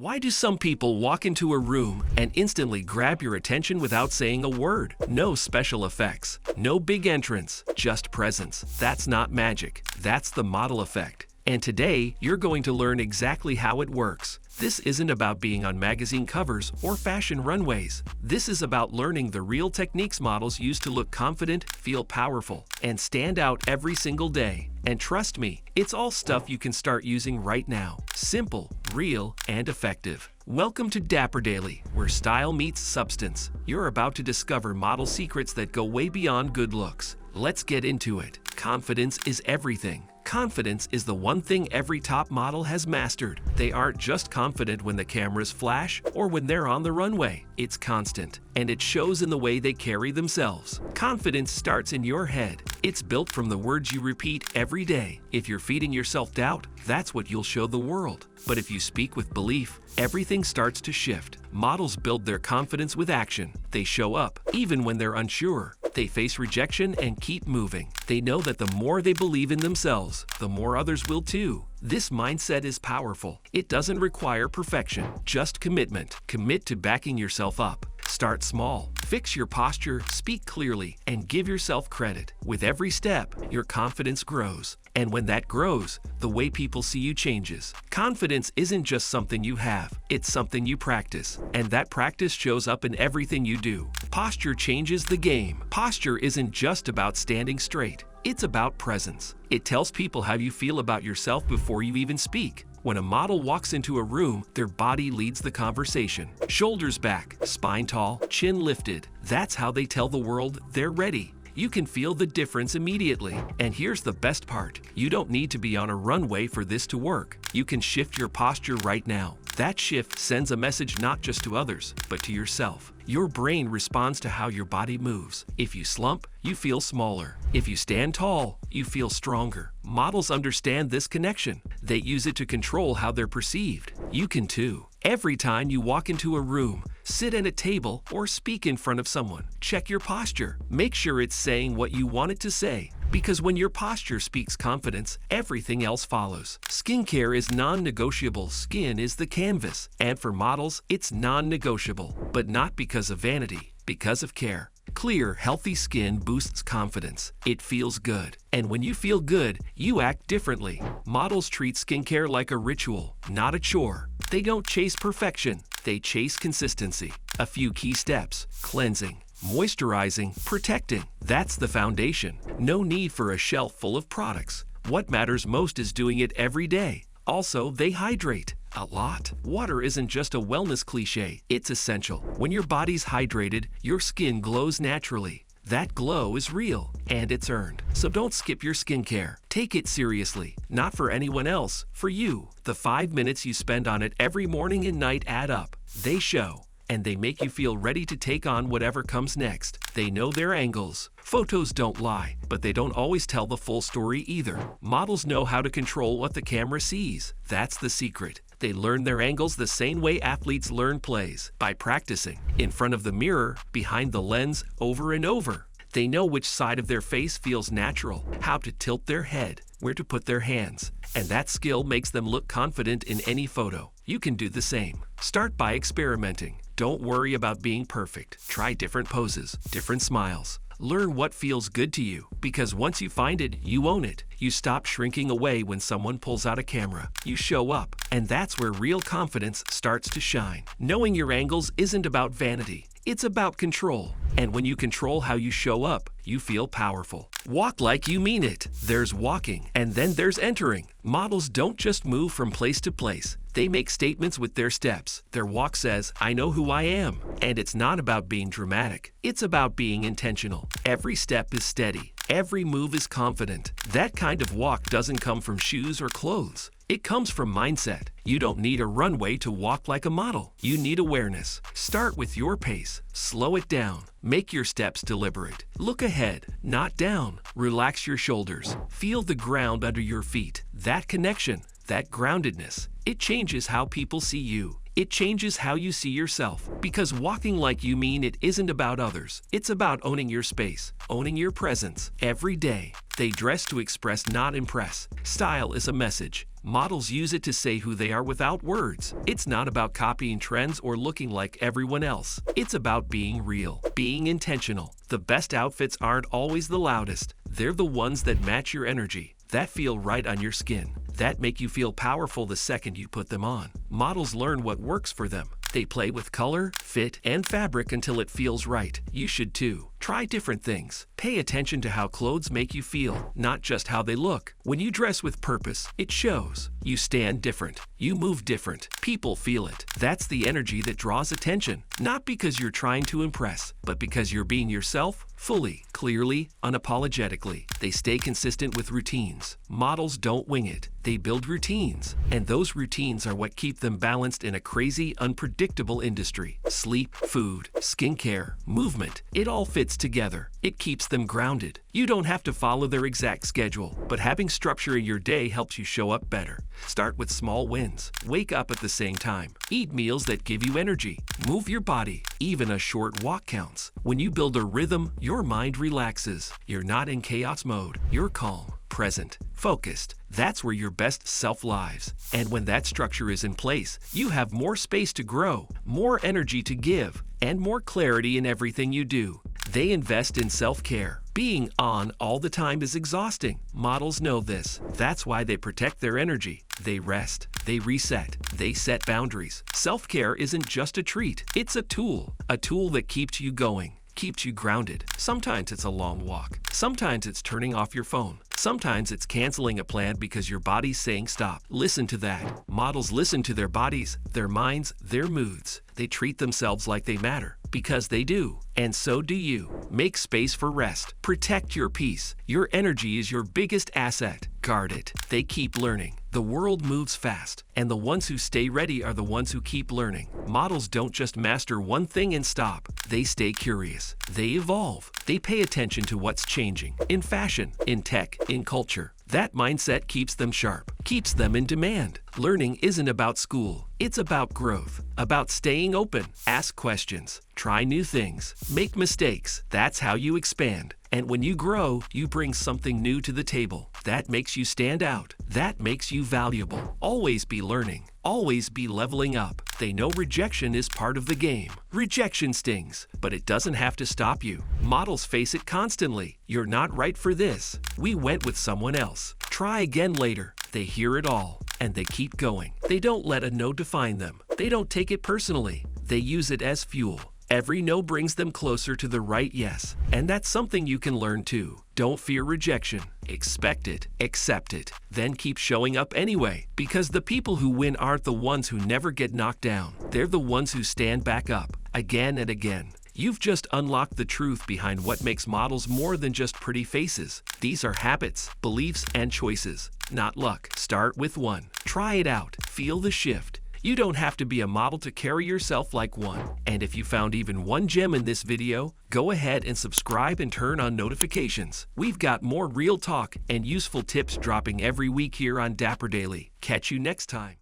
Why do some people walk into a room and instantly grab your attention without saying a word? No special effects, no big entrance, just presence. That's not magic. That's the model effect. And today, you're going to learn exactly how it works. This isn't about being on magazine covers or fashion runways. This is about learning the real techniques models use to look confident, feel powerful, and stand out every single day. And trust me, it's all stuff you can start using right now. Simple, real, and effective. Welcome to Dapper Daily, where style meets substance. You're about to discover model secrets that go way beyond good looks. Let's get into it. Confidence is everything. Confidence is the one thing every top model has mastered. They aren't just confident when the cameras flash or when they're on the runway. It's constant, and it shows in the way they carry themselves. Confidence starts in your head. It's built from the words you repeat every day. If you're feeding yourself doubt, that's what you'll show the world. But if you speak with belief, everything starts to shift. Models build their confidence with action. They show up, even when they're unsure. They face rejection and keep moving. They know that the more they believe in themselves, the more others will too. This mindset is powerful. It doesn't require perfection, just commitment. Commit to backing yourself up. Start small. Fix your posture, speak clearly, and give yourself credit. With every step, your confidence grows. And when that grows, the way people see you changes. Confidence isn't just something you have, it's something you practice. And that practice shows up in everything you do. Posture changes the game. Posture isn't just about standing straight. It's about presence. It tells people how you feel about yourself before you even speak. When a model walks into a room, their body leads the conversation. Shoulders back, spine tall, chin lifted. That's how they tell the world they're ready. You can feel the difference immediately. And here's the best part. You don't need to be on a runway for this to work. You can shift your posture right now. That shift sends a message not just to others, but to yourself. Your brain responds to how your body moves. If you slump, you feel smaller. If you stand tall, you feel stronger. Models understand this connection. They use it to control how they're perceived. You can too. Every time you walk into a room, sit at a table, or speak in front of someone, check your posture. Make sure it's saying what you want it to say. Because when your posture speaks confidence, everything else follows. Skincare is non-negotiable. Skin is the canvas. And for models, it's non-negotiable. But not because of vanity, because of care. Clear, healthy skin boosts confidence. It feels good. And when you feel good, you act differently. Models treat skincare like a ritual, not a chore. They don't chase perfection, they chase consistency. A few key steps: cleansing, moisturizing, protecting. That's the foundation. No need for a shelf full of products. What matters most is doing it every day. Also, they hydrate a lot. Water isn't just a wellness cliche, it's essential. When your body's hydrated, your skin glows naturally. That glow is real, and it's earned. So don't skip your skincare. Take it seriously. Not for anyone else, for you. The 5 minutes you spend on it every morning and night add up. They show. And they make you feel ready to take on whatever comes next. They know their angles. Photos don't lie, but they don't always tell the full story either. Models know how to control what the camera sees. That's the secret. They learn their angles the same way athletes learn plays, by practicing. In front of the mirror, behind the lens, over and over. They know which side of their face feels natural, how to tilt their head, where to put their hands. And that skill makes them look confident in any photo. You can do the same. Start by experimenting. Don't worry about being perfect. Try different poses, different smiles. Learn what feels good to you, because once you find it, you own it. You stop shrinking away when someone pulls out a camera. You show up, and that's where real confidence starts to shine. Knowing your angles isn't about vanity. It's about control. And when you control how you show up, you feel powerful. Walk like you mean it. There's walking, and then there's entering. Models don't just move from place to place. They make statements with their steps. Their walk says, "I know who I am." And it's not about being dramatic. It's about being intentional. Every step is steady. Every move is confident. That kind of walk doesn't come from shoes or clothes. It comes from mindset. You don't need a runway to walk like a model. You need awareness. Start with your pace. Slow it down. Make your steps deliberate. Look ahead, not down. Relax your shoulders. Feel the ground under your feet. That connection, that groundedness, it changes how people see you. It changes how you see yourself. Because walking like you mean it isn't about others. It's about owning your space, owning your presence every day. They dress to express, not impress. Style is a message. Models use it to say who they are without words. It's not about copying trends or looking like everyone else. It's about being real, being intentional. The best outfits aren't always the loudest. They're the ones that match your energy, that feel right on your skin, that make you feel powerful the second you put them on. Models learn what works for them. They play with color, fit, and fabric until it feels right. You should too. Try different things. Pay attention to how clothes make you feel, not just how they look. When you dress with purpose, it shows. You stand different. You move different. People feel it. That's the energy that draws attention. Not because you're trying to impress, but because you're being yourself, fully, clearly, unapologetically. They stay consistent with routines. Models don't wing it. They build routines. And those routines are what keep them balanced in a crazy, unpredictable industry. Sleep, food, skincare, movement. It all fits together. It keeps them grounded. You don't have to follow their exact schedule, but having structure in your day helps you show up better. Start with small wins. Wake up at the same time. Eat meals that give you energy. Move your body. Even a short walk counts. When you build a rhythm, your mind relaxes. You're not in chaos mode. You're calm, present, focused. That's where your best self lives. And when that structure is in place, you have more space to grow, more energy to give, and more clarity in everything you do. They invest in self-care. Being on all the time is exhausting. Models know this. That's why they protect their energy. They rest. They reset. They set boundaries. Self-care isn't just a treat. It's a tool that keeps you going, keeps you grounded. Sometimes it's a long walk. Sometimes it's turning off your phone. Sometimes it's canceling a plan because your body's saying stop. Listen to that. Models listen to their bodies, their minds, their moods. They treat themselves like they matter, because they do. And so do you. Make space for rest. Protect your peace. Your energy is your biggest asset. Guard it. They keep learning. The world moves fast, and the ones who stay ready are the ones who keep learning. Models don't just master one thing and stop. They stay curious. They evolve. They pay attention to what's changing in fashion, in tech, in culture. That mindset keeps them sharp, keeps them in demand. Learning isn't about school. It's about growth, about staying open. Ask questions, try new things, make mistakes. That's how you expand. And when you grow, you bring something new to the table. That makes you stand out. That makes you valuable. Always be learning. Always be leveling up. They know rejection is part of the game. Rejection stings, but it doesn't have to stop you. Models face it constantly. You're not right for this. We went with someone else. Try again later. They hear it all, and they keep going. They don't let a no define them. They don't take it personally. They use it as fuel. Every no brings them closer to the right yes. And that's something you can learn too. Don't fear rejection. Expect it. Accept it. Then keep showing up anyway. Because the people who win aren't the ones who never get knocked down. They're the ones who stand back up again and again. You've just unlocked the truth behind what makes models more than just pretty faces. These are habits, beliefs, and choices, not luck. Start with one. Try it out. Feel the shift. You don't have to be a model to carry yourself like one. And if you found even one gem in this video, go ahead and subscribe and turn on notifications. We've got more real talk and useful tips dropping every week here on Dapper Daily. Catch you next time.